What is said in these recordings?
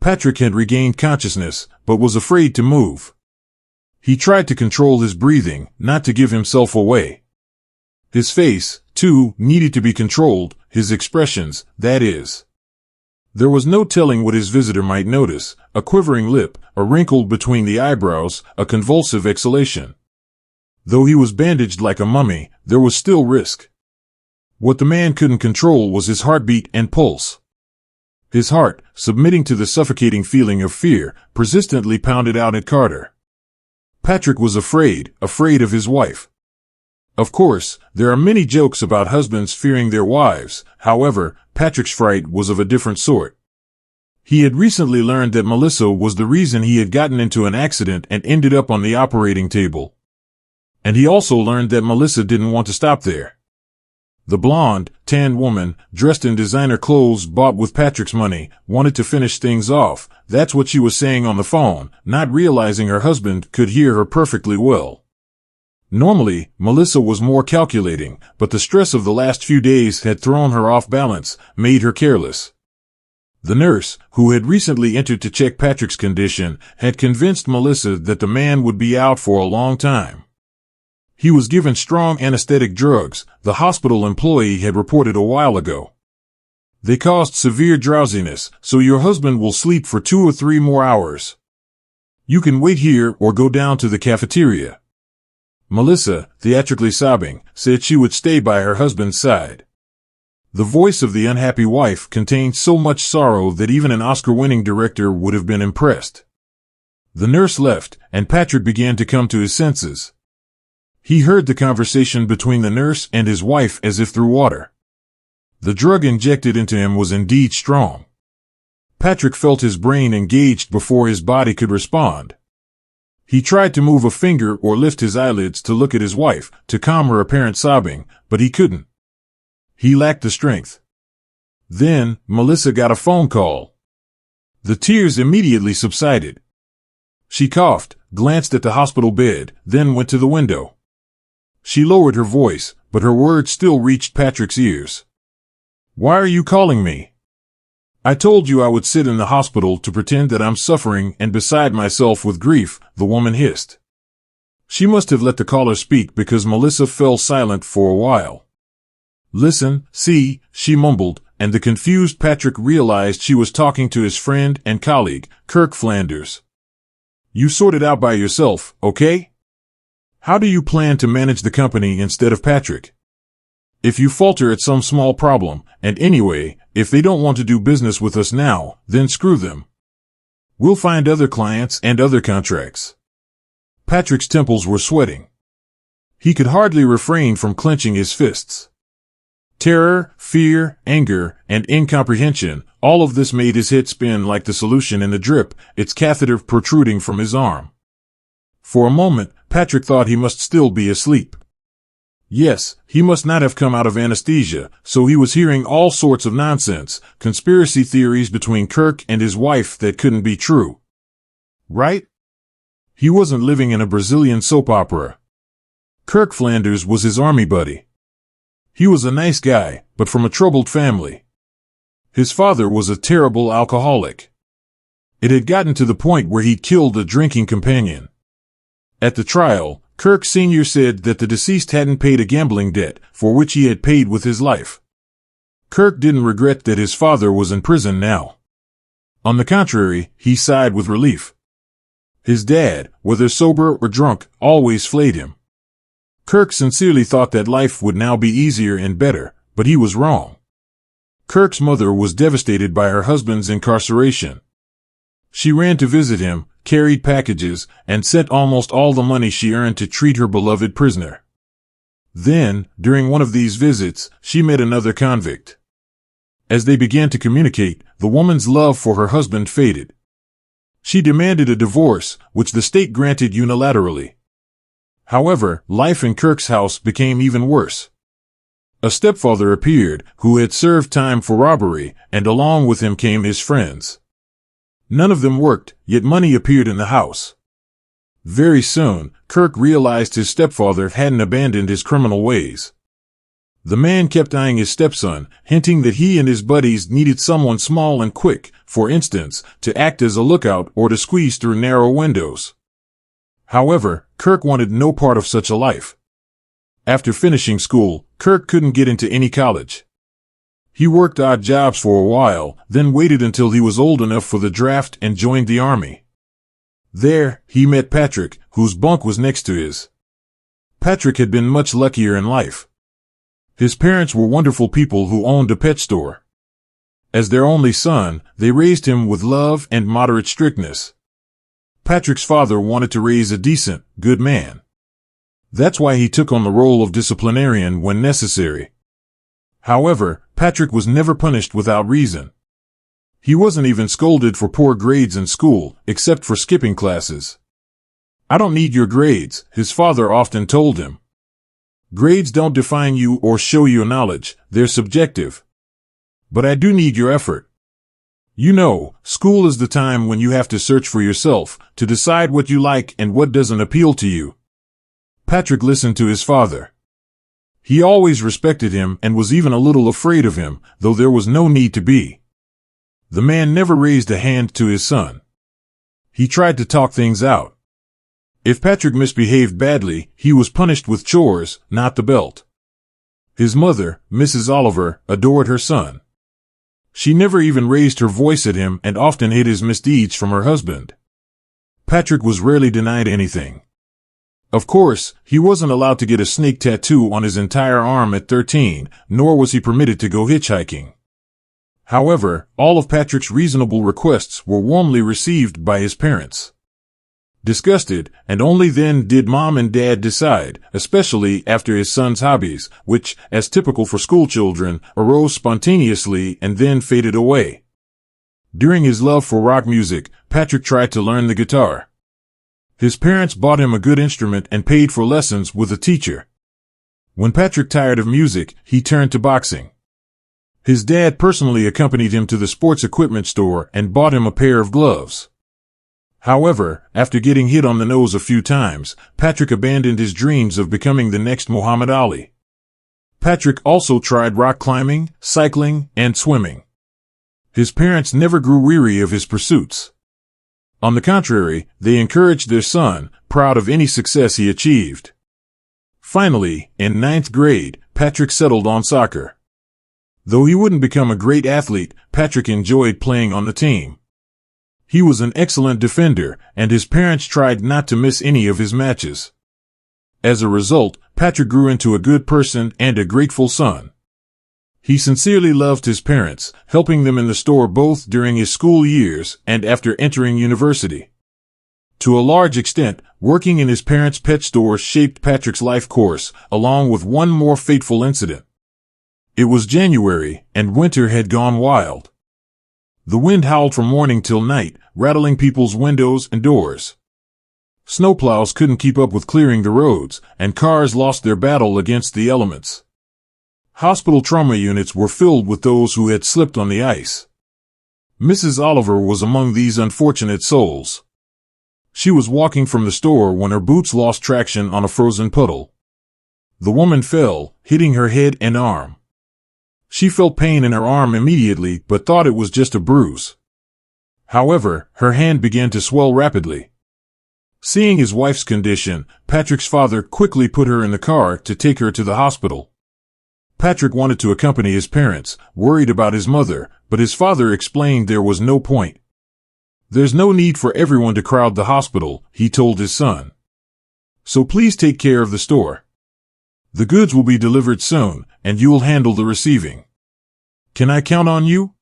Patrick had regained consciousness, but was afraid to move. He tried to control his breathing, not to give himself away. His face, too, needed to be controlled, his expressions, that is. There was no telling what his visitor might notice: a quivering lip, a wrinkle between the eyebrows, a convulsive exhalation. Though he was bandaged like a mummy, there was still risk. What the man couldn't control was his heartbeat and pulse. His heart, submitting to the suffocating feeling of fear, persistently pounded out at Carter. Patrick was afraid of his wife. Of course, there are many jokes about husbands fearing their wives. However, Patrick's fright was of a different sort. He had recently learned that Melissa was the reason he had gotten into an accident and ended up on the operating table. And he also learned that Melissa didn't want to stop there. The blonde, tanned woman, dressed in designer clothes bought with Patrick's money, wanted to finish things off. That's what she was saying on the phone, not realizing her husband could hear her perfectly well. Normally, Melissa was more calculating, but the stress of the last few days had thrown her off balance, made her careless. The nurse, who had recently entered to check Patrick's condition, had convinced Melissa that the man would be out for a long time. He was given strong anesthetic drugs, the hospital employee had reported a while ago. They caused severe drowsiness, so your husband will sleep for 2 or 3 more hours. You can wait here or go down to the cafeteria. Melissa, theatrically sobbing, said she would stay by her husband's side. The voice of the unhappy wife contained so much sorrow that even an Oscar-winning director would have been impressed. The nurse left, and Patrick began to come to his senses. He heard the conversation between the nurse and his wife as if through water. The drug injected into him was indeed strong. Patrick felt his brain engaged before his body could respond. He tried to move a finger or lift his eyelids to look at his wife, to calm her apparent sobbing, but he couldn't. He lacked the strength. Then, Melissa got a phone call. The tears immediately subsided. She coughed, glanced at the hospital bed, then went to the window. She lowered her voice, but her words still reached Patrick's ears. "Why are you calling me? I told you I would sit in the hospital to pretend that I'm suffering and beside myself with grief," the woman hissed. She must have let the caller speak because Melissa fell silent for a while. "Listen, see," she mumbled, and the confused Patrick realized she was talking to his friend and colleague, Kirk Flanders. "You sort it out by yourself, okay? How do you plan to manage the company instead of Patrick? If you falter at some small problem, and anyway, if they don't want to do business with us now, then screw them. We'll find other clients and other contracts." Patrick's temples were sweating. He could hardly refrain from clenching his fists. Terror, fear, anger, and incomprehension, all of this made his head spin like the solution in the drip, its catheter protruding from his arm. For a moment, Patrick thought he must still be asleep. Yes, he must not have come out of anesthesia, so he was hearing all sorts of nonsense, conspiracy theories between Kirk and his wife that couldn't be true. Right? He wasn't living in a Brazilian soap opera. Kirk Flanders was his army buddy. He was a nice guy, but from a troubled family. His father was a terrible alcoholic. It had gotten to the point where he'd killed a drinking companion. At the trial, Kirk Sr. said that the deceased hadn't paid a gambling debt, for which he had paid with his life. Kirk didn't regret that his father was in prison now. On the contrary, he sighed with relief. His dad, whether sober or drunk, always flayed him. Kirk sincerely thought that life would now be easier and better, but he was wrong. Kirk's mother was devastated by her husband's incarceration. She ran to visit him, carried packages, and sent almost all the money she earned to treat her beloved prisoner. Then, during one of these visits, she met another convict. As they began to communicate, the woman's love for her husband faded. She demanded a divorce, which the state granted unilaterally. However, life in Kirk's house became even worse. A stepfather appeared, who had served time for robbery, and along with him came his friends. None of them worked, yet money appeared in the house. Very soon, Kirk realized his stepfather hadn't abandoned his criminal ways. The man kept eyeing his stepson, hinting that he and his buddies needed someone small and quick, for instance, to act as a lookout or to squeeze through narrow windows. However, Kirk wanted no part of such a life. After finishing school, Kirk couldn't get into any college. He worked odd jobs for a while, then waited until he was old enough for the draft and joined the army. There, he met Patrick, whose bunk was next to his. Patrick had been much luckier in life. His parents were wonderful people who owned a pet store. As their only son, they raised him with love and moderate strictness. Patrick's father wanted to raise a decent, good man. That's why he took on the role of disciplinarian when necessary. However, Patrick was never punished without reason. He wasn't even scolded for poor grades in school, except for skipping classes. "I don't need your grades," his father often told him. "Grades don't define you or show you knowledge, they're subjective. But I do need your effort. You know, school is the time when you have to search for yourself, to decide what you like and what doesn't appeal to you." Patrick listened to his father. He always respected him and was even a little afraid of him, though there was no need to be. The man never raised a hand to his son. He tried to talk things out. If Patrick misbehaved badly, he was punished with chores, not the belt. His mother, Mrs. Oliver, adored her son. She never even raised her voice at him and often hid his misdeeds from her husband. Patrick was rarely denied anything. Of course, he wasn't allowed to get a snake tattoo on his entire arm at 13, nor was he permitted to go hitchhiking. However, all of Patrick's reasonable requests were warmly received by his parents. Disgusted, and only then did Mom and Dad decide, especially after his son's hobbies, which, as typical for schoolchildren, arose spontaneously and then faded away. During his love for rock music, Patrick tried to learn the guitar. His parents bought him a good instrument and paid for lessons with a teacher. When Patrick tired of music, he turned to boxing. His dad personally accompanied him to the sports equipment store and bought him a pair of gloves. However, after getting hit on the nose a few times, Patrick abandoned his dreams of becoming the next Muhammad Ali. Patrick also tried rock climbing, cycling, and swimming. His parents never grew weary of his pursuits. On the contrary, they encouraged their son, proud of any success he achieved. Finally, in 9th grade, Patrick settled on soccer. Though he wouldn't become a great athlete, Patrick enjoyed playing on the team. He was an excellent defender, and his parents tried not to miss any of his matches. As a result, Patrick grew into a good person and a grateful son. He sincerely loved his parents, helping them in the store both during his school years and after entering university. To a large extent, working in his parents' pet store shaped Patrick's life course, along with one more fateful incident. It was January, and winter had gone wild. The wind howled from morning till night, rattling people's windows and doors. Snowplows couldn't keep up with clearing the roads, and cars lost their battle against the elements. Hospital trauma units were filled with those who had slipped on the ice. Mrs. Oliver was among these unfortunate souls. She was walking from the store when her boots lost traction on a frozen puddle. The woman fell, hitting her head and arm. She felt pain in her arm immediately but thought it was just a bruise. However, her hand began to swell rapidly. Seeing his wife's condition, Patrick's father quickly put her in the car to take her to the hospital. Patrick wanted to accompany his parents, worried about his mother, but his father explained there was no point. "There's no need for everyone to crowd the hospital," he told his son. "So please take care of the store. The goods will be delivered soon, and you'll handle the receiving. Can I count on you?"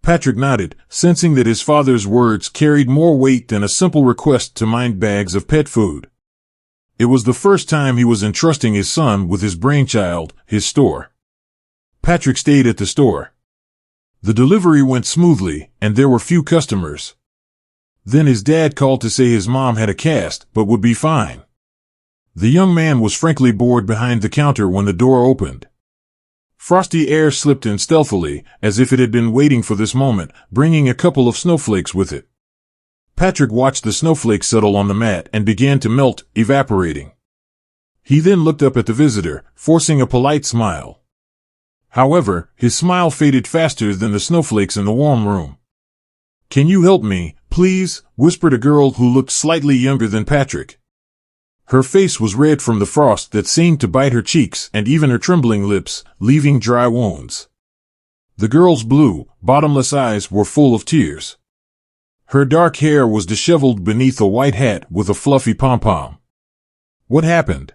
Patrick nodded, sensing that his father's words carried more weight than a simple request to mind bags of pet food. It was the first time he was entrusting his son with his brainchild, his store. Patrick stayed at the store. The delivery went smoothly, and there were few customers. Then his dad called to say his mom had a cast, but would be fine. The young man was frankly bored behind the counter when the door opened. Frosty air slipped in stealthily, as if it had been waiting for this moment, bringing a couple of snowflakes with it. Patrick watched the snowflakes settle on the mat and began to melt, evaporating. He then looked up at the visitor, forcing a polite smile. However, his smile faded faster than the snowflakes in the warm room. "Can you help me, please?" whispered a girl who looked slightly younger than Patrick. Her face was red from the frost that seemed to bite her cheeks and even her trembling lips, leaving dry wounds. The girl's blue, bottomless eyes were full of tears. Her dark hair was disheveled beneath a white hat with a fluffy pom-pom. "What happened?"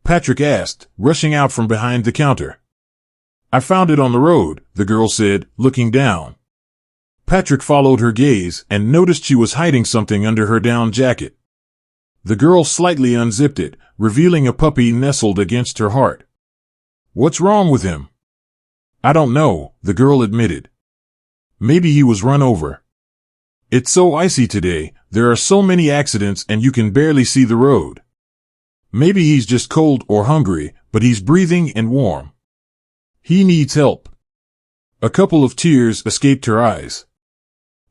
Patrick asked, rushing out from behind the counter. "I found it on the road," the girl said, looking down. Patrick followed her gaze and noticed she was hiding something under her down jacket. The girl slightly unzipped it, revealing a puppy nestled against her heart. "What's wrong with him?" "I don't know," the girl admitted. "Maybe he was run over. It's so icy today, there are so many accidents and you can barely see the road. Maybe he's just cold or hungry, but he's breathing and warm. He needs help." A couple of tears escaped her eyes.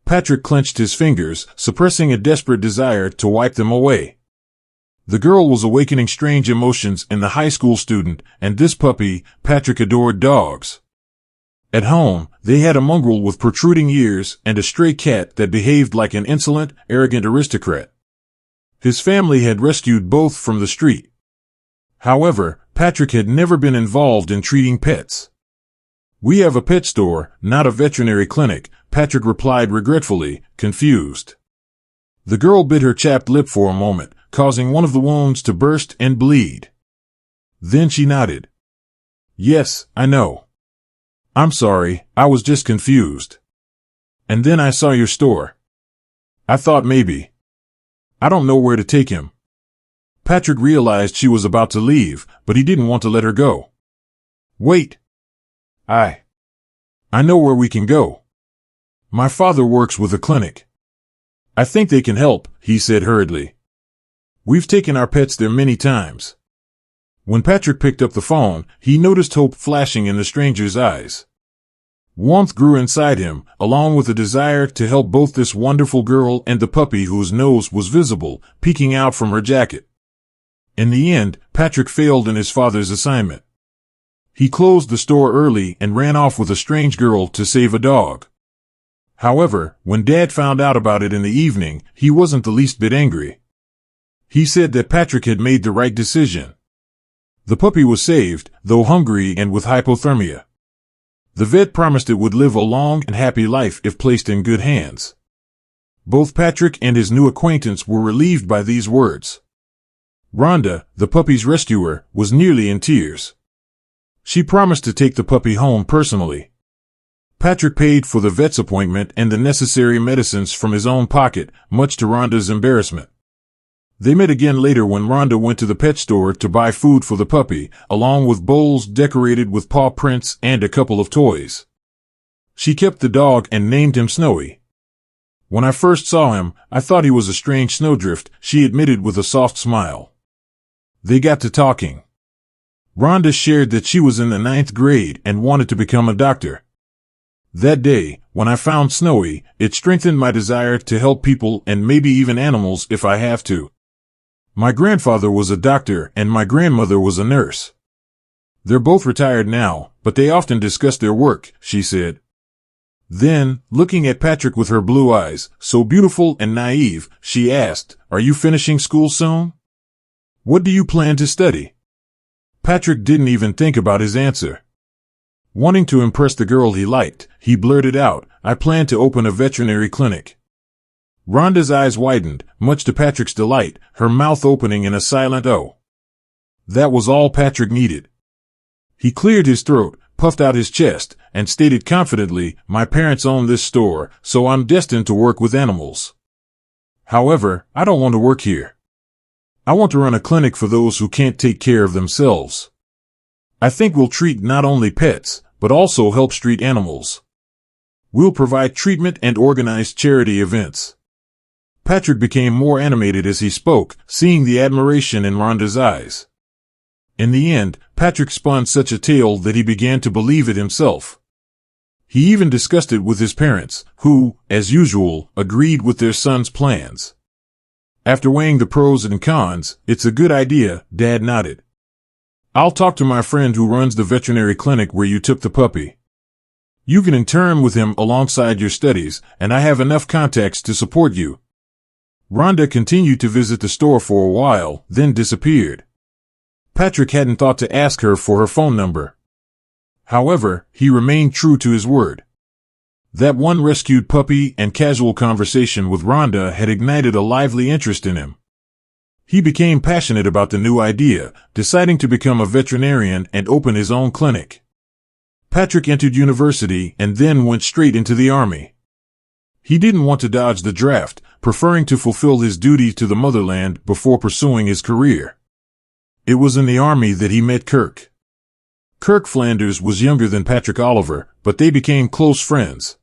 Patrick clenched his fingers, suppressing a desperate desire to wipe them away. The girl was awakening strange emotions in the high school student, and this puppy, Patrick adored dogs. At home, they had a mongrel with protruding ears and a stray cat that behaved like an insolent, arrogant aristocrat. His family had rescued both from the street. However, Patrick had never been involved in treating pets. "We have a pet store, not a veterinary clinic," Patrick replied regretfully, confused. The girl bit her chapped lip for a moment, causing one of the wounds to burst and bleed. Then she nodded. "Yes, I know. I'm sorry, I was just confused. And then I saw your store. I thought maybe. I don't know where to take him." Patrick realized she was about to leave, but he didn't want to let her go. "Wait. I know where we can go. My father works with a clinic. I think they can help," he said hurriedly. "We've taken our pets there many times." When Patrick picked up the phone, he noticed hope flashing in the stranger's eyes. Warmth grew inside him, along with a desire to help both this wonderful girl and the puppy whose nose was visible, peeking out from her jacket. In the end, Patrick failed in his father's assignment. He closed the store early and ran off with a strange girl to save a dog. However, when Dad found out about it in the evening, he wasn't the least bit angry. He said that Patrick had made the right decision. The puppy was saved, though hungry and with hypothermia. The vet promised it would live a long and happy life if placed in good hands. Both Patrick and his new acquaintance were relieved by these words. Rhonda, the puppy's rescuer, was nearly in tears. She promised to take the puppy home personally. Patrick paid for the vet's appointment and the necessary medicines from his own pocket, much to Rhonda's embarrassment. They met again later when Rhonda went to the pet store to buy food for the puppy, along with bowls decorated with paw prints and a couple of toys. She kept the dog and named him Snowy. "When I first saw him, I thought he was a strange snowdrift," she admitted with a soft smile. They got to talking. Rhonda shared that she was in the 9th grade and wanted to become a doctor. That day, when I found Snowy, it strengthened my desire to help people and maybe even animals if I have to. My grandfather was a doctor and my grandmother was a nurse. They're both retired now, but they often discuss their work," she said. Then, looking at Patrick with her blue eyes, so beautiful and naive, she asked, "Are you finishing school soon? What do you plan to study?" Patrick didn't even think about his answer. Wanting to impress the girl he liked, he blurted out, "I plan to open a veterinary clinic." Rhonda's eyes widened, much to Patrick's delight, her mouth opening in a silent "oh." That was all Patrick needed. He cleared his throat, puffed out his chest, and stated confidently, "My parents own this store, so I'm destined to work with animals. However, I don't want to work here. I want to run a clinic for those who can't take care of themselves. I think we'll treat not only pets, but also help street animals. We'll provide treatment and organize charity events." Patrick became more animated as he spoke, seeing the admiration in Rhonda's eyes. In the end, Patrick spun such a tale that he began to believe it himself. He even discussed it with his parents, who, as usual, agreed with their son's plans. After weighing the pros and cons, "It's a good idea," Dad nodded. I'll talk to my friend who runs the veterinary clinic where you took the puppy. You can intern with him alongside your studies, and I have enough contacts to support you. Rhonda continued to visit the store for a while, then disappeared. Patrick hadn't thought to ask her for her phone number. However, he remained true to his word. That one rescued puppy and casual conversation with Rhonda had ignited a lively interest in him. He became passionate about the new idea, deciding to become a veterinarian and open his own clinic. Patrick entered university and then went straight into the army. He didn't want to dodge the draft, preferring to fulfill his duty to the motherland before pursuing his career. It was in the army that he met Kirk. Kirk Flanders was younger than Patrick Oliver, but they became close friends.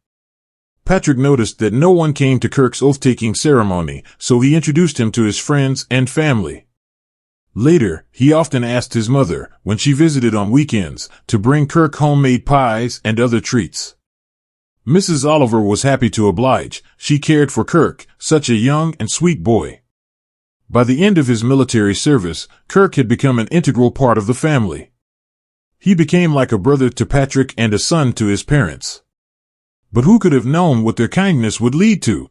Patrick noticed that no one came to Kirk's oath-taking ceremony, so he introduced him to his friends and family. Later, he often asked his mother, when she visited on weekends, to bring Kirk homemade pies and other treats. Mrs. Oliver was happy to oblige. She cared for Kirk, such a young and sweet boy. By the end of his military service, Kirk had become an integral part of the family. He became like a brother to Patrick and a son to his parents. But who could have known what their kindness would lead to?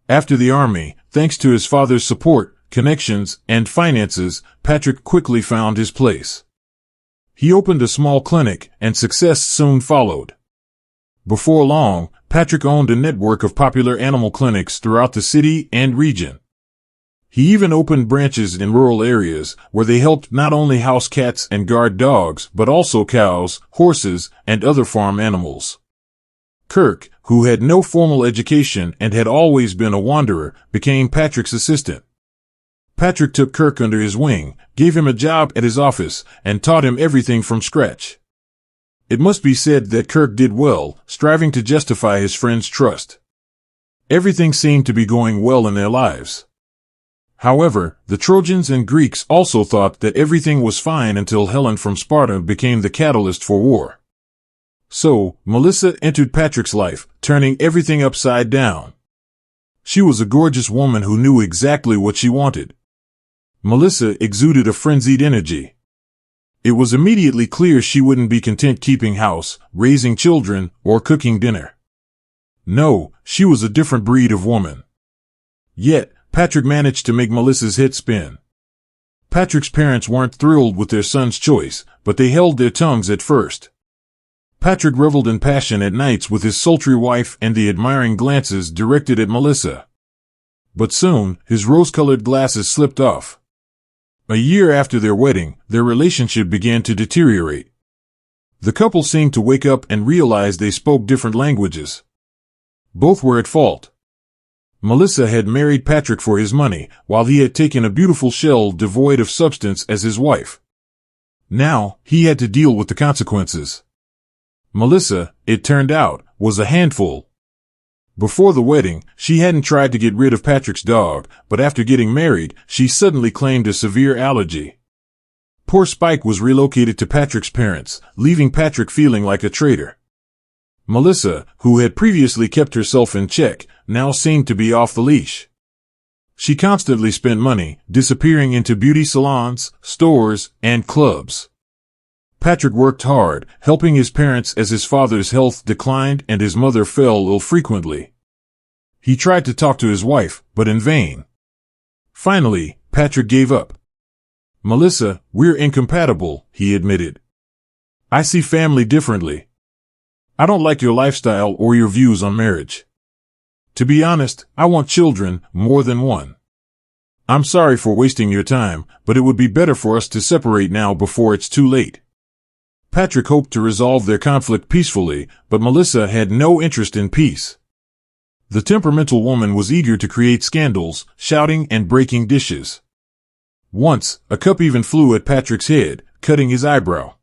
After the army, thanks to his father's support, connections, and finances, Patrick quickly found his place. He opened a small clinic, and success soon followed. Before long, Patrick owned a network of popular animal clinics throughout the city and region. He even opened branches in rural areas, where they helped not only house cats and guard dogs, but also cows, horses, and other farm animals. Kirk, who had no formal education and had always been a wanderer, became Patrick's assistant. Patrick took Kirk under his wing, gave him a job at his office, and taught him everything from scratch. It must be said that Kirk did well, striving to justify his friend's trust. Everything seemed to be going well in their lives. However, the Trojans and Greeks also thought that everything was fine until Helen from Sparta became the catalyst for war. So, Melissa entered Patrick's life, turning everything upside down. She was a gorgeous woman who knew exactly what she wanted. Melissa exuded a frenzied energy. It was immediately clear she wouldn't be content keeping house, raising children, or cooking dinner. No, she was a different breed of woman. Yet, Patrick managed to make Melissa's head spin. Patrick's parents weren't thrilled with their son's choice, but they held their tongues at first. Patrick reveled in passion at nights with his sultry wife and the admiring glances directed at Melissa. But soon, his rose-colored glasses slipped off. A year after their wedding, their relationship began to deteriorate. The couple seemed to wake up and realize they spoke different languages. Both were at fault. Melissa had married Patrick for his money, while he had taken a beautiful shell devoid of substance as his wife. Now, he had to deal with the consequences. Melissa, it turned out, was a handful. Before the wedding, she hadn't tried to get rid of Patrick's dog, but after getting married, she suddenly claimed a severe allergy. Poor Spike was relocated to Patrick's parents, leaving Patrick feeling like a traitor. Melissa, who had previously kept herself in check, now seemed to be off the leash. She constantly spent money, disappearing into beauty salons, stores, and clubs. Patrick worked hard, helping his parents as his father's health declined and his mother fell ill frequently. He tried to talk to his wife, but in vain. Finally, Patrick gave up. "Melissa, we're incompatible," he admitted. "I see family differently. I don't like your lifestyle or your views on marriage. To be honest, I want children, more than one. I'm sorry for wasting your time, but it would be better for us to separate now before it's too late." Patrick hoped to resolve their conflict peacefully, but Melissa had no interest in peace. The temperamental woman was eager to create scandals, shouting and breaking dishes. Once, a cup even flew at Patrick's head, cutting his eyebrow.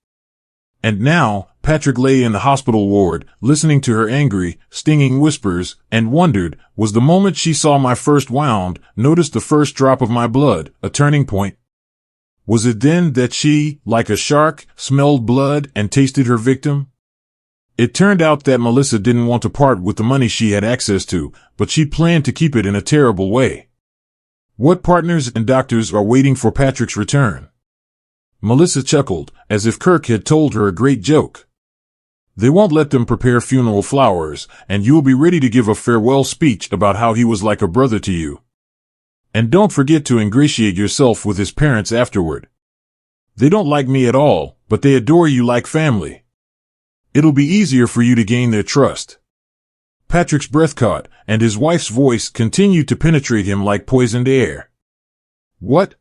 And now, Patrick lay in the hospital ward, listening to her angry, stinging whispers, and wondered, was the moment she saw my first wound, noticed the first drop of my blood, a turning point? Was it then that she, like a shark, smelled blood and tasted her victim? It turned out that Melissa didn't want to part with the money she had access to, but she planned to keep it in a terrible way. What partners and doctors are waiting for Patrick's return? Melissa chuckled, as if Kirk had told her a great joke. They won't let them prepare funeral flowers, and you'll be ready to give a farewell speech about how he was like a brother to you. And don't forget to ingratiate yourself with his parents afterward. They don't like me at all, but they adore you like family. It'll be easier for you to gain their trust. Patrick's breath caught, and his wife's voice continued to penetrate him like poisoned air. What?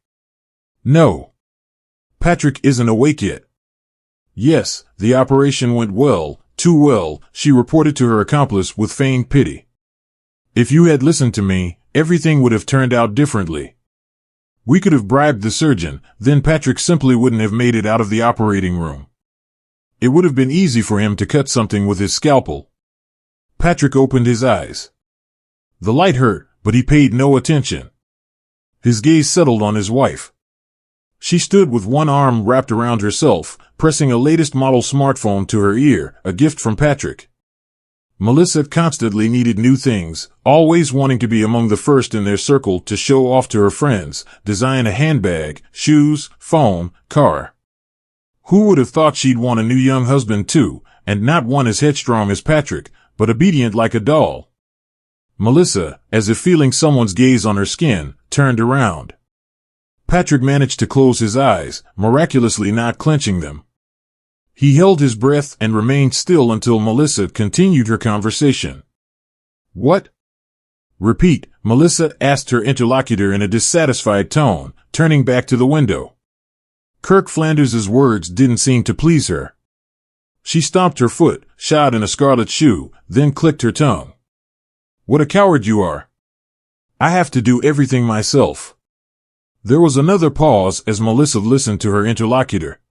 No. Patrick isn't awake yet. Yes, the operation went well, too well, she reported to her accomplice with feigned pity. If you had listened to me, everything would have turned out differently. We could have bribed the surgeon, then Patrick simply wouldn't have made it out of the operating room. It would have been easy for him to cut something with his scalpel. Patrick opened his eyes. The light hurt, but he paid no attention. His gaze settled on his wife. She stood with one arm wrapped around herself, pressing a latest model smartphone to her ear, a gift from Patrick. Melissa constantly needed new things, always wanting to be among the first in their circle to show off to her friends, design a handbag, shoes, phone, car. Who would have thought she'd want a new young husband too, and not one as headstrong as Patrick, but obedient like a doll? Melissa, as if feeling someone's gaze on her skin, turned around. Patrick managed to close his eyes, miraculously not clenching them. He held his breath and remained still until Melissa continued her conversation. What? Repeat, Melissa asked her interlocutor in a dissatisfied tone, turning back to the window. Kirk Flanders's words didn't seem to please her. She stomped her foot, shod in a scarlet shoe, then clicked her tongue. What a coward you are. I have to do everything myself. There was another pause as Melissa listened to her interlocutor.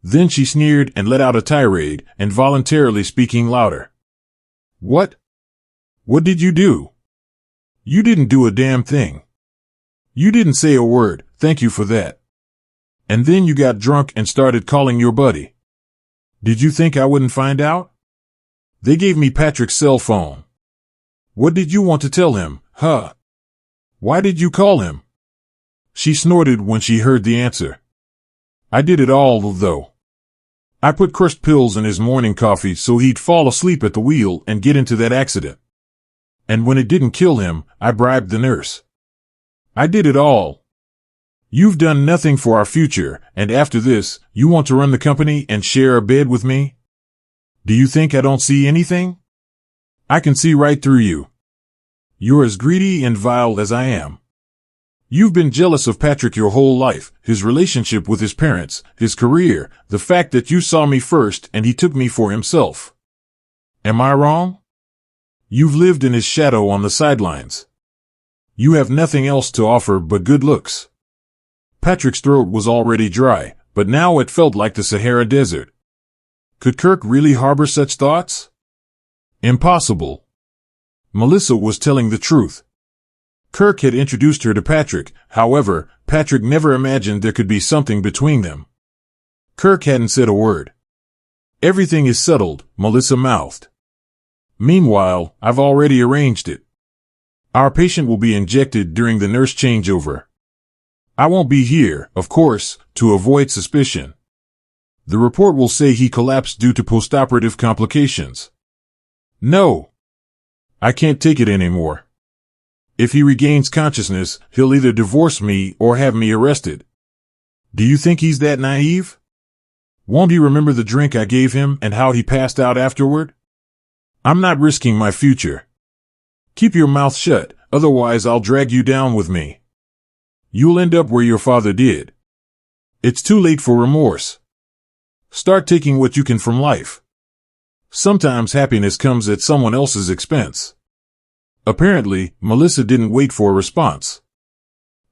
Then she sneered and let out a tirade, involuntarily speaking louder. What? What did you do? You didn't do a damn thing. You didn't say a word, thank you for that. And then you got drunk and started calling your buddy. Did you think I wouldn't find out? They gave me Patrick's cell phone. What did you want to tell him, huh? Why did you call him? She snorted when she heard the answer. I did it all, though. I put crushed pills in his morning coffee so he'd fall asleep at the wheel and get into that accident. And when it didn't kill him, I bribed the nurse. I did it all. You've done nothing for our future, and after this, you want to run the company and share a bed with me? Do you think I don't see anything? I can see right through you. You're as greedy and vile as I am. You've been jealous of Patrick your whole life, his relationship with his parents, his career, the fact that you saw me first and he took me for himself. Am I wrong? You've lived in his shadow on the sidelines. You have nothing else to offer but good looks. Patrick's throat was already dry, but now it felt like the Sahara Desert. Could Kirk really harbor such thoughts? Impossible. Melissa was telling the truth. Kirk had introduced her to Patrick, however, Patrick never imagined there could be something between them. Kirk hadn't said a word. Everything is settled, Melissa mouthed. Meanwhile, I've already arranged it. Our patient will be injected during the nurse changeover. I won't be here, of course, to avoid suspicion. The report will say he collapsed due to postoperative complications. No. I can't take it anymore. If he regains consciousness, he'll either divorce me or have me arrested. Do you think he's that naive? Won't he remember the drink I gave him and how he passed out afterward? I'm not risking my future. Keep your mouth shut, otherwise I'll drag you down with me. You'll end up where your father did. It's too late for remorse. Start taking what you can from life. Sometimes happiness comes at someone else's expense. Apparently, Melissa didn't wait for a response.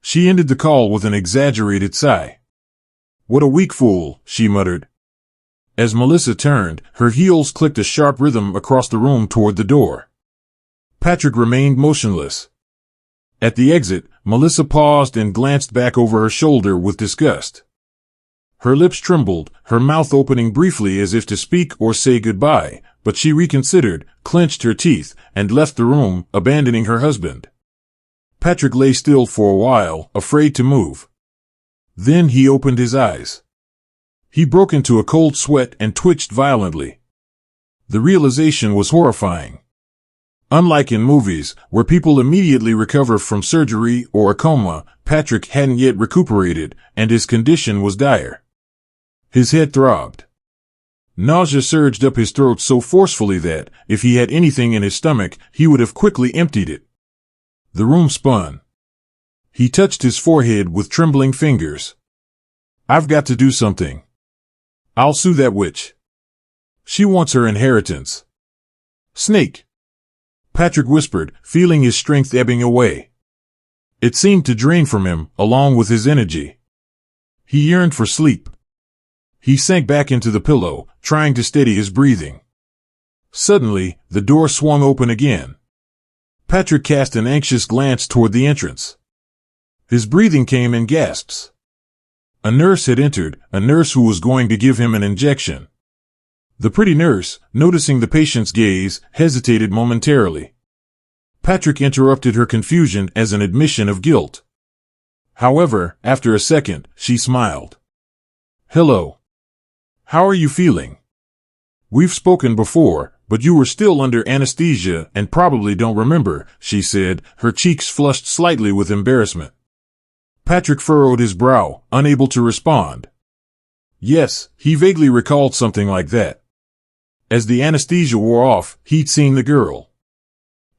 She ended the call with an exaggerated sigh. What a weak fool, she muttered. As Melissa turned, her heels clicked a sharp rhythm across the room toward the door. Patrick remained motionless. At the exit, Melissa paused and glanced back over her shoulder with disgust. Her lips trembled, her mouth opening briefly as if to speak or say goodbye, but she reconsidered, clenched her teeth, and left the room, abandoning her husband. Patrick lay still for a while, afraid to move. Then he opened his eyes. He broke into a cold sweat and twitched violently. The realization was horrifying. Unlike in movies, where people immediately recover from surgery or a coma, Patrick hadn't yet recuperated, and his condition was dire. His head throbbed. Nausea surged up his throat so forcefully that, if he had anything in his stomach, he would have quickly emptied it. The room spun. He touched his forehead with trembling fingers. "I've got to do something. I'll sue that witch. She wants her inheritance." "Snake," Patrick whispered, feeling his strength ebbing away. It seemed to drain from him, along with his energy. He yearned for sleep. He sank back into the pillow, trying to steady his breathing. Suddenly, the door swung open again. Patrick cast an anxious glance toward the entrance. His breathing came in gasps. A nurse had entered, a nurse who was going to give him an injection. The pretty nurse, noticing the patient's gaze, hesitated momentarily. Patrick interrupted her confusion as an admission of guilt. However, after a second, she smiled. "Hello. How are you feeling? We've spoken before, but you were still under anesthesia and probably don't remember," she said, her cheeks flushed slightly with embarrassment. Patrick furrowed his brow, unable to respond. Yes, he vaguely recalled something like that. As the anesthesia wore off, he'd seen the girl.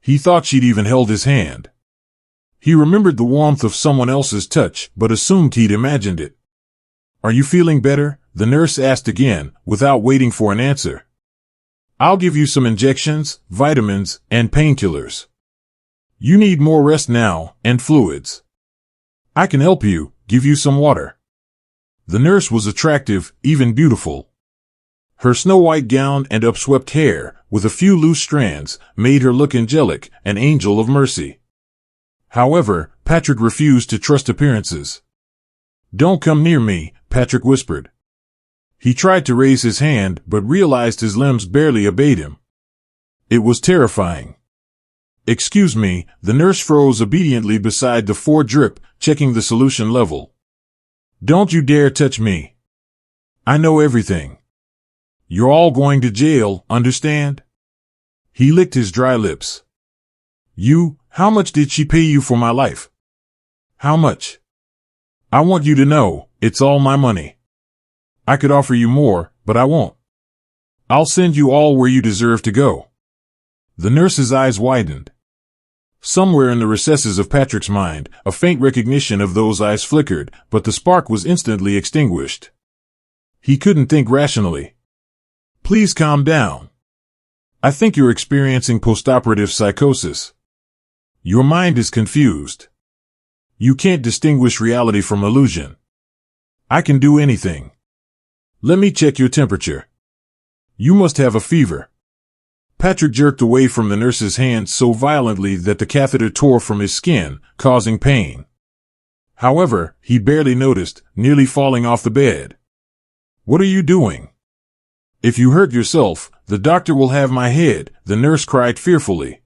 He thought she'd even held his hand. He remembered the warmth of someone else's touch, but assumed he'd imagined it. "Are you feeling better?" the nurse asked again, without waiting for an answer. "I'll give you some injections, vitamins, and painkillers. You need more rest now, and fluids. I can help you, give you some water." The nurse was attractive, even beautiful. Her snow-white gown and upswept hair, with a few loose strands, made her look angelic, an angel of mercy. However, Patrick refused to trust appearances. "Don't come near me," Patrick whispered. He tried to raise his hand, but realized his limbs barely obeyed him. It was terrifying. "Excuse me," the nurse froze obediently beside the drip, checking the solution level. "Don't you dare touch me. I know everything. You're all going to jail, understand?" He licked his dry lips. How much did she pay you for my life?" "How much?" "I want you to know, it's all my money. I could offer you more, but I won't. I'll send you all where you deserve to go." The nurse's eyes widened. Somewhere in the recesses of Patrick's mind, a faint recognition of those eyes flickered, but the spark was instantly extinguished. He couldn't think rationally. "Please calm down. I think you're experiencing postoperative psychosis. Your mind is confused. You can't distinguish reality from illusion. I can do anything. Let me check your temperature. You must have a fever." Patrick jerked away from the nurse's hand so violently that the catheter tore from his skin, causing pain. However, he barely noticed, nearly falling off the bed. "What are you doing? If you hurt yourself, the doctor will have my head," the nurse cried fearfully.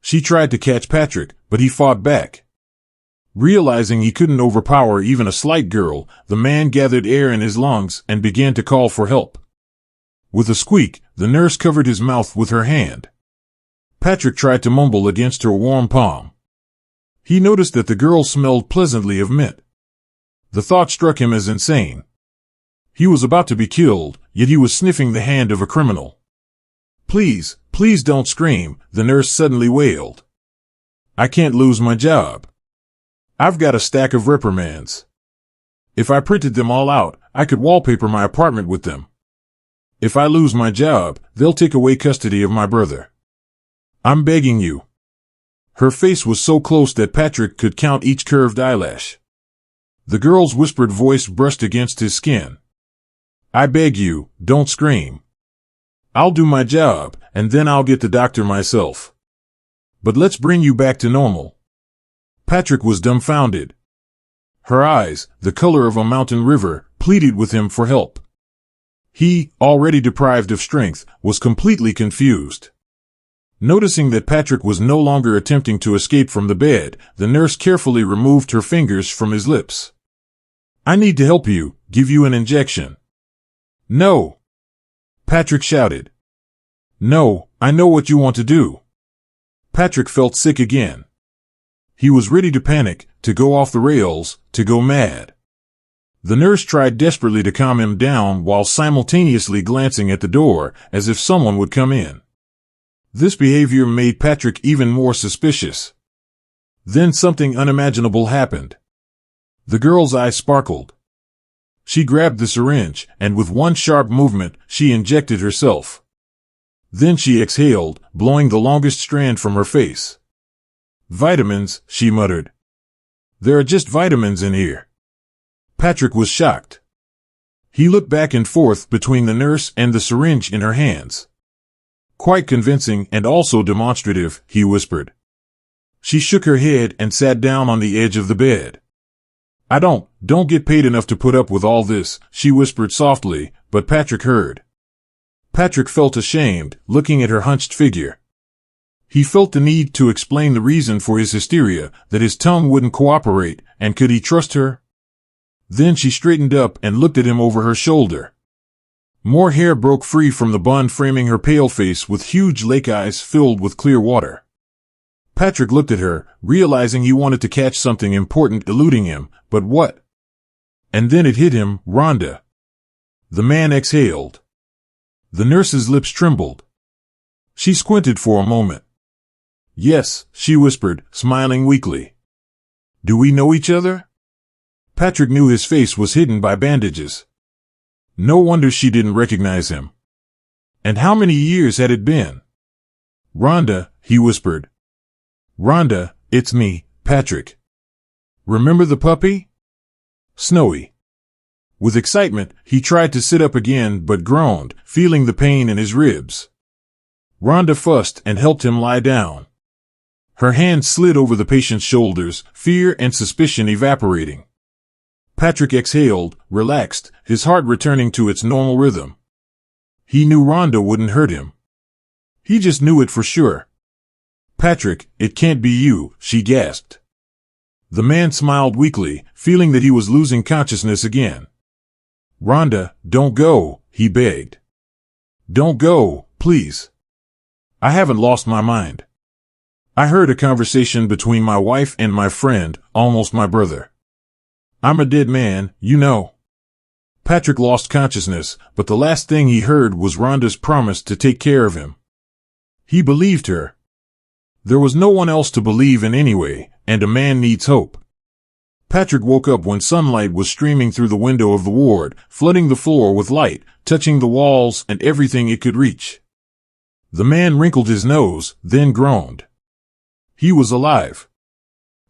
She tried to catch Patrick, but he fought back. Realizing he couldn't overpower even a slight girl, the man gathered air in his lungs and began to call for help. With a squeak, the nurse covered his mouth with her hand. Patrick tried to mumble against her warm palm. He noticed that the girl smelled pleasantly of mint. The thought struck him as insane. He was about to be killed, yet he was sniffing the hand of a criminal. "Please, please don't scream," the nurse suddenly wailed. "I can't lose my job. I've got a stack of reprimands. If I printed them all out, I could wallpaper my apartment with them. If I lose my job, they'll take away custody of my brother. I'm begging you." Her face was so close that Patrick could count each curved eyelash. The girl's whispered voice brushed against his skin. "I beg you, don't scream. I'll do my job, and then I'll get the doctor myself. But let's bring you back to normal." Patrick was dumbfounded. Her eyes, the color of a mountain river, pleaded with him for help. He, already deprived of strength, was completely confused. Noticing that Patrick was no longer attempting to escape from the bed, the nurse carefully removed her fingers from his lips. "I need to help you, give you an injection. No! Patrick shouted. No, I know what you want to do. Patrick felt sick again. He was ready to panic, to go off the rails, to go mad. The nurse tried desperately to calm him down while simultaneously glancing at the door as if someone would come in. This behavior made Patrick even more suspicious. Then something unimaginable happened. The girl's eyes sparkled. She grabbed the syringe, and with one sharp movement, she injected herself. Then she exhaled, blowing the longest strand from her face. Vitamins, she muttered. There are just vitamins in here. Patrick was shocked. He looked back and forth between the nurse and the syringe in her hands. Quite convincing and also demonstrative, he whispered. She shook her head and sat down on the edge of the bed. I don't get paid enough to put up with all this, she whispered softly, but Patrick heard. Patrick felt ashamed, looking at her hunched figure. He felt the need to explain the reason for his hysteria, that his tongue wouldn't cooperate, and could he trust her? Then she straightened up and looked at him over her shoulder. More hair broke free from the bun framing her pale face with huge lake eyes filled with clear water. Patrick looked at her, realizing he wanted to catch something important eluding him, but what? And then it hit him, Rhonda. The man exhaled. The nurse's lips trembled. She squinted for a moment. Yes, she whispered, smiling weakly. Do we know each other? Patrick knew his face was hidden by bandages. No wonder she didn't recognize him. And how many years had it been? Rhonda, he whispered. Rhonda, it's me, Patrick. Remember the puppy? Snowy. With excitement, he tried to sit up again but groaned, feeling the pain in his ribs. Rhonda fussed and helped him lie down. Her hand slid over the patient's shoulders, fear and suspicion evaporating. Patrick exhaled, relaxed, his heart returning to its normal rhythm. He knew Rhonda wouldn't hurt him. He just knew it for sure. Patrick, it can't be you, she gasped. The man smiled weakly, feeling that he was losing consciousness again. Rhonda, don't go, he begged. Don't go, please. I haven't lost my mind. I heard a conversation between my wife and my friend, almost my brother. I'm a dead man, you know. Patrick lost consciousness, but the last thing he heard was Rhonda's promise to take care of him. He believed her. There was no one else to believe in anyway, and a man needs hope. Patrick woke up when sunlight was streaming through the window of the ward, flooding the floor with light, touching the walls and everything it could reach. The man wrinkled his nose, then groaned. He was alive.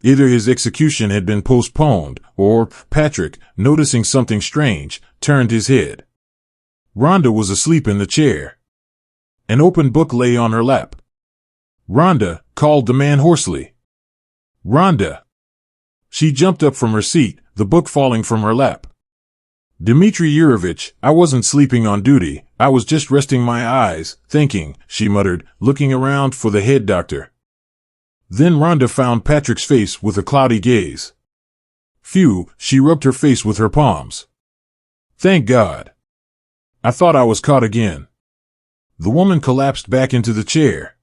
Either his execution had been postponed, or Patrick, noticing something strange, turned his head. Rhonda was asleep in the chair. An open book lay on her lap. Rhonda, called the man hoarsely. Rhonda! She jumped up from her seat, the book falling from her lap. Dmitry Yurovich, I wasn't sleeping on duty, I was just resting my eyes, thinking, she muttered, looking around for the head doctor. Then Rhonda found Patrick's face with a cloudy gaze. Phew, she rubbed her face with her palms. Thank God. I thought I was caught again. The woman collapsed back into the chair.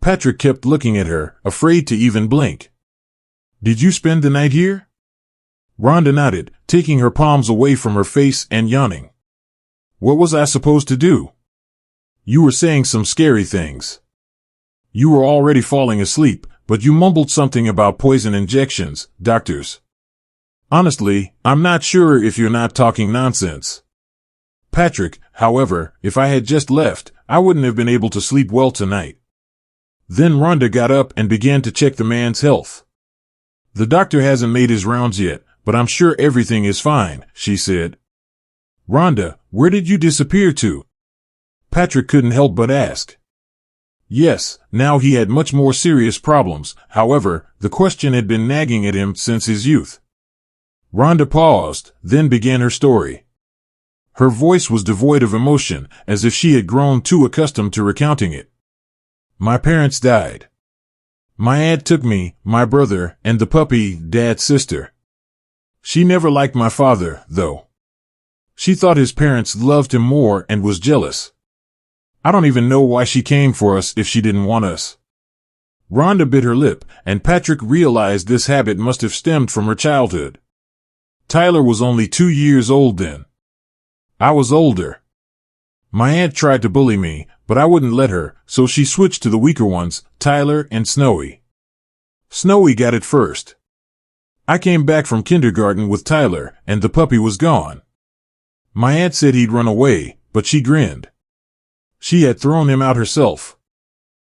Patrick kept looking at her, afraid to even blink. Did you spend the night here? Rhonda nodded, taking her palms away from her face and yawning. What was I supposed to do? You were saying some scary things. You were already falling asleep, but you mumbled something about poison injections, doctors. Honestly, I'm not sure if you're not talking nonsense. Patrick, however, if I had just left, I wouldn't have been able to sleep well tonight. Then Rhonda got up and began to check the man's health. The doctor hasn't made his rounds yet, but I'm sure everything is fine, she said. Rhonda, where did you disappear to? Patrick couldn't help but ask. Yes, now he had much more serious problems, however, the question had been nagging at him since his youth. Rhonda paused, then began her story. Her voice was devoid of emotion, as if she had grown too accustomed to recounting it. My parents died. My aunt took me, my brother, and the puppy, Dad's sister. She never liked my father, though. She thought his parents loved him more and was jealous. I don't even know why she came for us if she didn't want us. Rhonda bit her lip, and Patrick realized this habit must have stemmed from her childhood. Tyler was only 2 years old then. I was older. My aunt tried to bully me, but I wouldn't let her, so she switched to the weaker ones, Tyler and Snowy. Snowy got it first. I came back from kindergarten with Tyler, and the puppy was gone. My aunt said he'd run away, but she grinned. She had thrown him out herself.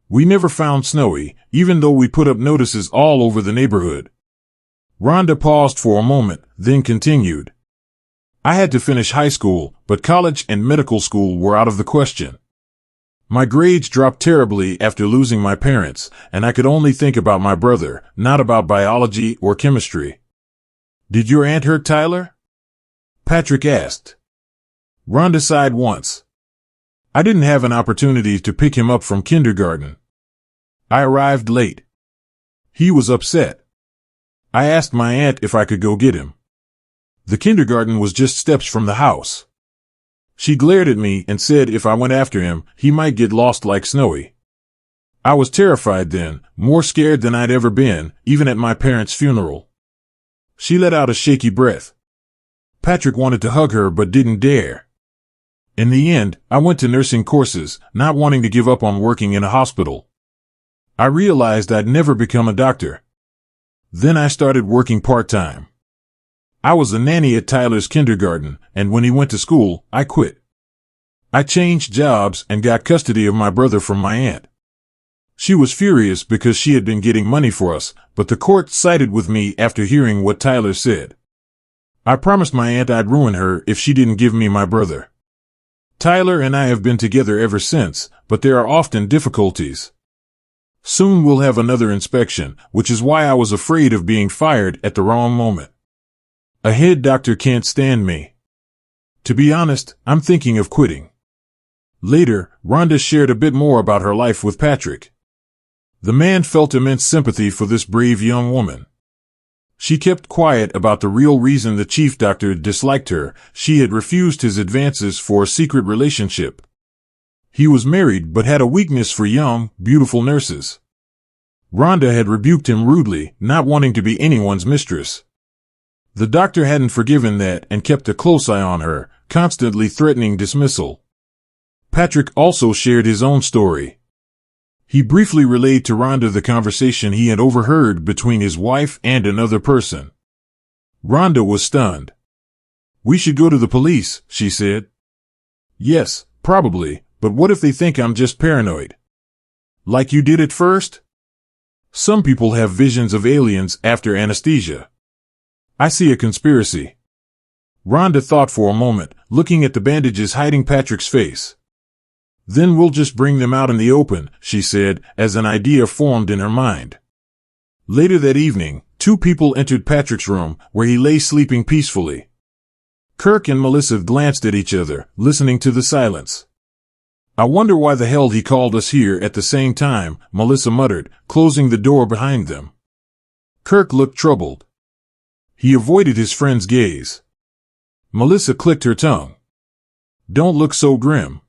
We never found Snowy, even though we put up notices all over the neighborhood. Rhonda paused for a moment, then continued. I had to finish high school, but college and medical school were out of the question. My grades dropped terribly after losing my parents, and I could only think about my brother, not about biology or chemistry. Did your aunt hurt Tyler? Patrick asked. Rhonda sighed once. I didn't have an opportunity to pick him up from kindergarten. I arrived late. He was upset. I asked my aunt if I could go get him. The kindergarten was just steps from the house. She glared at me and said if I went after him, he might get lost like Snowy. I was terrified then, more scared than I'd ever been, even at my parents' funeral. She let out a shaky breath. Patrick wanted to hug her but didn't dare. In the end, I went to nursing courses, not wanting to give up on working in a hospital. I realized I'd never become a doctor. Then I started working part-time. I was a nanny at Tyler's kindergarten, and when he went to school, I quit. I changed jobs and got custody of my brother from my aunt. She was furious because she had been getting money for us, but the court sided with me after hearing what Tyler said. I promised my aunt I'd ruin her if she didn't give me my brother. Tyler and I have been together ever since, but there are often difficulties. Soon we'll have another inspection, which is why I was afraid of being fired at the wrong moment. A head doctor can't stand me. To be honest, I'm thinking of quitting. Later, Rhonda shared a bit more about her life with Patrick. The man felt immense sympathy for this brave young woman. She kept quiet about the real reason the chief doctor disliked her. She had refused his advances for a secret relationship. He was married but had a weakness for young, beautiful nurses. Rhonda had rebuked him rudely, not wanting to be anyone's mistress. The doctor hadn't forgiven that and kept a close eye on her, constantly threatening dismissal. Patrick also shared his own story. He briefly relayed to Rhonda the conversation he had overheard between his wife and another person. Rhonda was stunned. "We should go to the police," she said. "Yes, probably, but what if they think I'm just paranoid? Like you did at first? Some people have visions of aliens after anesthesia. I see a conspiracy." Rhonda thought for a moment, looking at the bandages hiding Patrick's face. "Then we'll just bring them out in the open," she said, as an idea formed in her mind. Later that evening, two people entered Patrick's room, where he lay sleeping peacefully. Kirk and Melissa glanced at each other, listening to the silence. "I wonder why the hell he called us here at the same time," Melissa muttered, closing the door behind them. Kirk looked troubled. He avoided his friend's gaze. Melissa clicked her tongue. "Don't look so grim."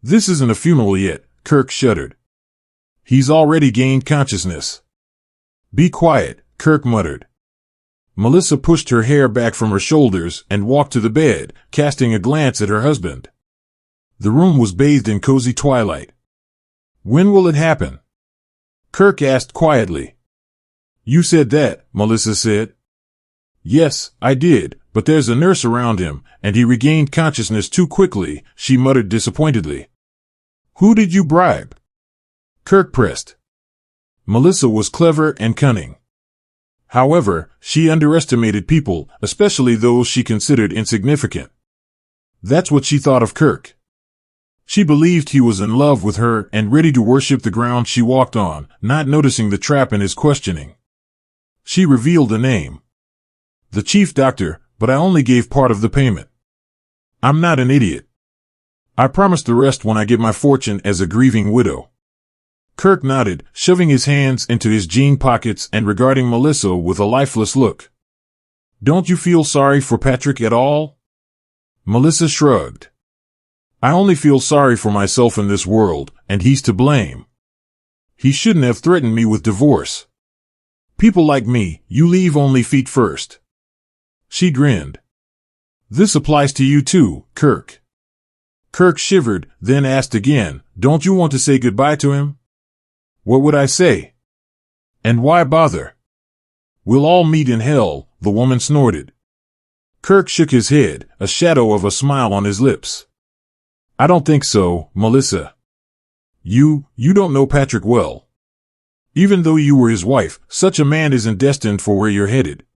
"This isn't a funeral yet," Kirk shuddered. "He's already gained consciousness." "Be quiet," Kirk muttered. Melissa pushed her hair back from her shoulders and walked to the bed, casting a glance at her husband. The room was bathed in cozy twilight. "When will it happen?" Kirk asked quietly. "You said that," Melissa said. "Yes, I did, but there's a nurse around him, and he regained consciousness too quickly," she muttered disappointedly. "Who did you bribe?" Kirk pressed. Melissa was clever and cunning. However, she underestimated people, especially those she considered insignificant. That's what she thought of Kirk. She believed he was in love with her and ready to worship the ground she walked on, not noticing the trap in his questioning. She revealed a name. "The chief doctor, but I only gave part of the payment. I'm not an idiot. I promise the rest when I get my fortune as a grieving widow." Kirk nodded, shoving his hands into his jean pockets and regarding Melissa with a lifeless look. "Don't you feel sorry for Patrick at all?" Melissa shrugged. I only feel sorry for myself in this world, and he's to blame. He shouldn't have threatened me with divorce. People like me, you leave only feet first. She grinned. This applies to you too, Kirk. Kirk shivered, then asked again, don't you want to say goodbye to him? What would I say? And why bother? We'll all meet in hell, the woman snorted. Kirk shook his head, a shadow of a smile on his lips. I don't think so, Melissa. You don't know Patrick well. Even though you were his wife, such a man isn't destined for where you're headed.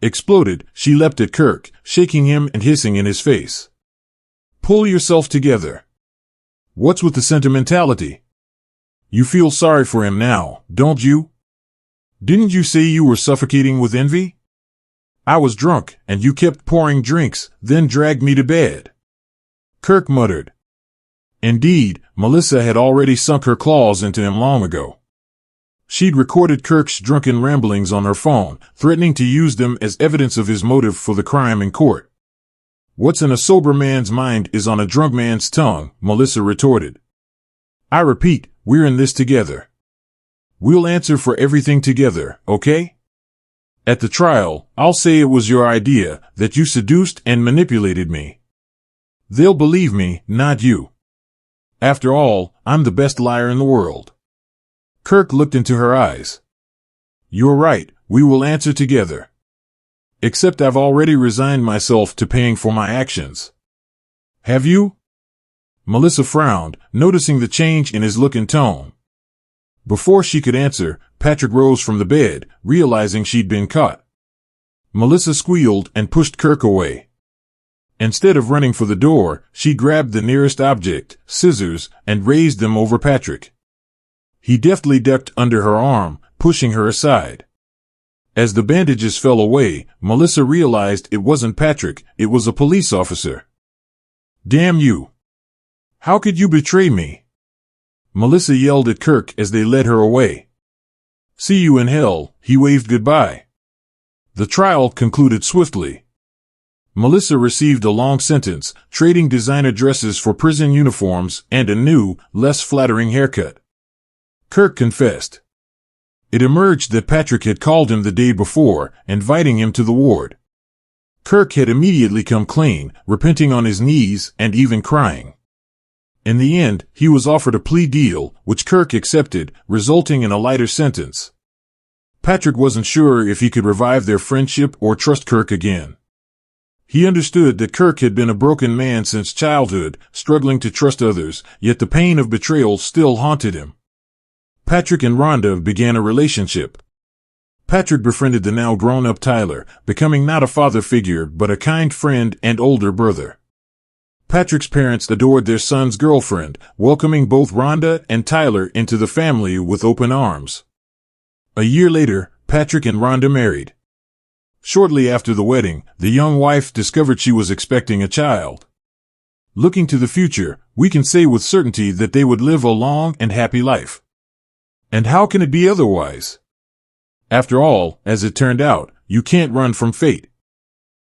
Exploded, she leapt at Kirk, shaking him and hissing in his face. Pull yourself together. What's with the sentimentality? You feel sorry for him now, don't you? Didn't you say you were suffocating with envy? I was drunk, and you kept pouring drinks, then dragged me to bed. Kirk muttered. Indeed, Melissa had already sunk her claws into him long ago. She'd recorded Kirk's drunken ramblings on her phone, threatening to use them as evidence of his motive for the crime in court. What's in a sober man's mind is on a drunk man's tongue, Melissa retorted. I repeat, we're in this together. We'll answer for everything together, okay? At the trial, I'll say it was your idea, that you seduced and manipulated me. They'll believe me, not you. After all, I'm the best liar in the world. Kirk looked into her eyes. You're right, we will answer together. Except I've already resigned myself to paying for my actions. Have you? Melissa frowned, noticing the change in his look and tone. Before she could answer, Patrick rose from the bed, realizing she'd been caught. Melissa squealed and pushed Kirk away. Instead of running for the door, she grabbed the nearest object, scissors, and raised them over Patrick. He deftly ducked under her arm, pushing her aside. As the bandages fell away, Melissa realized it wasn't Patrick, it was a police officer. Damn you! How could you betray me? Melissa yelled at Kirk as they led her away. See you in hell, he waved goodbye. The trial concluded swiftly. Melissa received a long sentence, trading designer dresses for prison uniforms and a new, less flattering haircut. Kirk confessed. It emerged that Patrick had called him the day before, inviting him to the ward. Kirk had immediately come clean, repenting on his knees and even crying. In the end, he was offered a plea deal, which Kirk accepted, resulting in a lighter sentence. Patrick wasn't sure if he could revive their friendship or trust Kirk again. He understood that Kirk had been a broken man since childhood, struggling to trust others, yet the pain of betrayal still haunted him. Patrick and Rhonda began a relationship. Patrick befriended the now grown-up Tyler, becoming not a father figure but a kind friend and older brother. Patrick's parents adored their son's girlfriend, welcoming both Rhonda and Tyler into the family with open arms. A year later, Patrick and Rhonda married. Shortly after the wedding, the young wife discovered she was expecting a child. Looking to the future, we can say with certainty that they would live a long and happy life. And how can it be otherwise? After all, as it turned out, you can't run from fate.